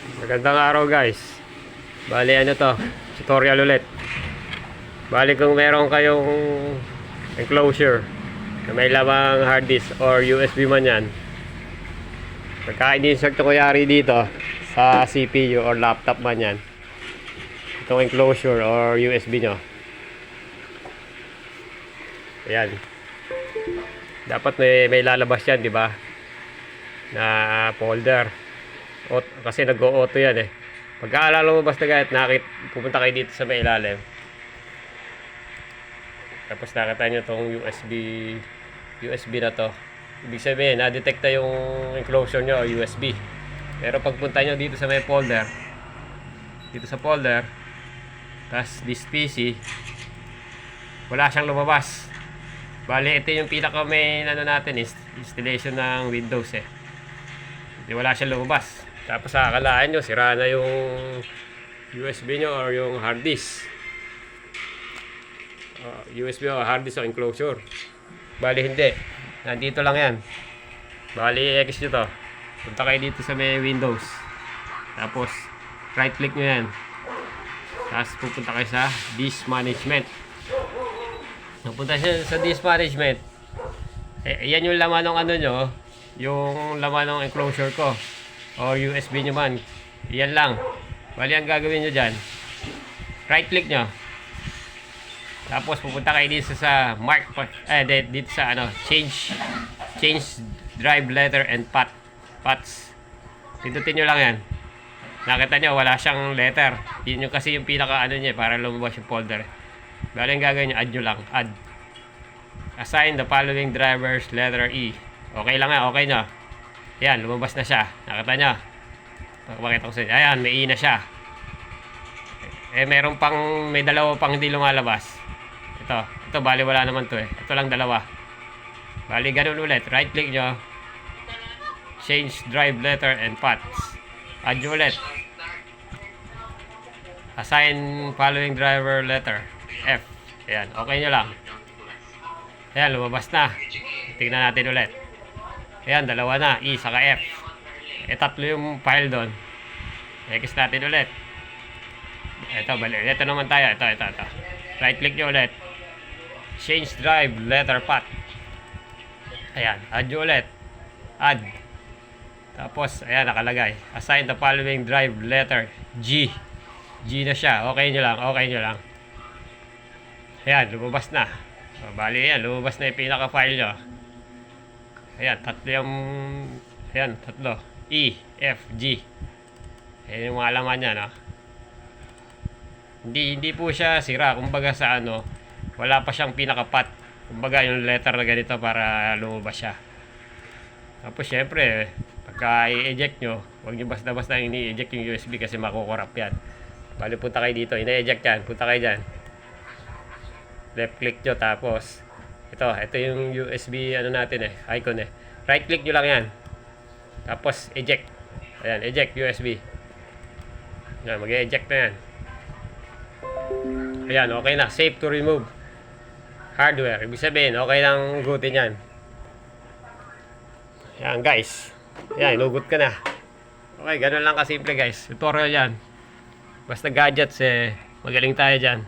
Magandang araw guys. Bali ano to, tutorial ulit. Bali kung meron kayong enclosure na may lamang hard disk or USB man yan, pagka in-insert ko kuyari dito sa CPU or laptop man yan, itong enclosure or USB nyo, ayan, dapat may lalabas yan, di ba, na folder. Kasi nag-o-auto yan eh. Pagkaalala mo basta kahit pupunta kayo dito sa may ilalim, tapos nakita nyo itong USB na to, ibig sabihin na-detecta yung enclosure nyo o USB. Pero pagpunta nyo dito sa may folder, dito sa folder, tas this PC, wala siyang lumabas. Bali ito yung pinaka main natin, installation ng Windows eh. Hindi, wala siyang lumabas. Tapos akalaan nyo, sira na yung USB nyo or yung hard disk. USB o hard disk o enclosure. Bali hindi. Nandito lang yan. Bali X nyo to. Punta kayo dito sa may Windows. Tapos right click nyo yan. Tapos pupunta kayo sa disk management. Pupunta siya sa disk management. Yan yung laman ng ano nyo. Yung laman ng enclosure ko o USB nyo man, yan lang. Bali ang gagawin nyo dyan, right click nyo, tapos pupunta kayo dito sa dito sa ano, change drive letter and paths. Pindutin nyo lang yan. Nakita nyo wala siyang letter, yun yung kasi yung pinaka ano nyo para lumabas yung folder. Bali ang gagawin nyo, add nyo lang, add, assign the following drivers letter E. Okay lang yan, okay nyo. Yan, lumabas na siya. Nakita nyo? Pakita ko sa inyo. Ayan, may E na siya. May dalawa pang hindi lumalabas. Ito bali wala naman to eh. Ito lang dalawa. Bali ganun ulit. Right click nyo. Change drive letter and paths. Add nyo ulit. Assign following driver letter. F. Ayan, okay nyo lang. Ayan, lumabas na. Tingnan natin ulit. Ayan, dalawa na. E saka F. Tatlo yung file doon. X natin ulit. Ito naman tayo. Ito. Right click nyo ulit. Change drive letter path. Ayan, add nyo ulit. Add. Tapos, ayan, nakalagay. Assign the following drive letter. G. G na siya. Okay nyo lang. Ayan, lumabas na. Bali yan, lumabas na yung pinaka-file nyo. Ayan, tatlo. E, F, G. Ayan yung mga laman niya, no? Hindi po siya sira. Kumbaga sa ano, wala pa siyang pinaka-path. Kumbaga yung letter na ganito para lumabas siya. Tapos syempre, pagka i-eject nyo, huwag nyo basta-basta ini-eject yung USB kasi makukorap yan. Bali, punta kayo dito. Ina-eject yan. Punta kayo dyan. Left click nyo, tapos ito yung USB ano natin eh, icon eh. Right click nyo lang yan. Tapos eject. Ayan, eject USB. Ayan, mag-eject na yan. Ayan, okay na. Safe to remove hardware. Ibig sabihin, okay lang hugutin yan. Ayan guys. Ayan, inugot ka na. Okay, ganun lang kasimple guys. Tutorial yan. Basta gadgets eh, magaling tayo dyan.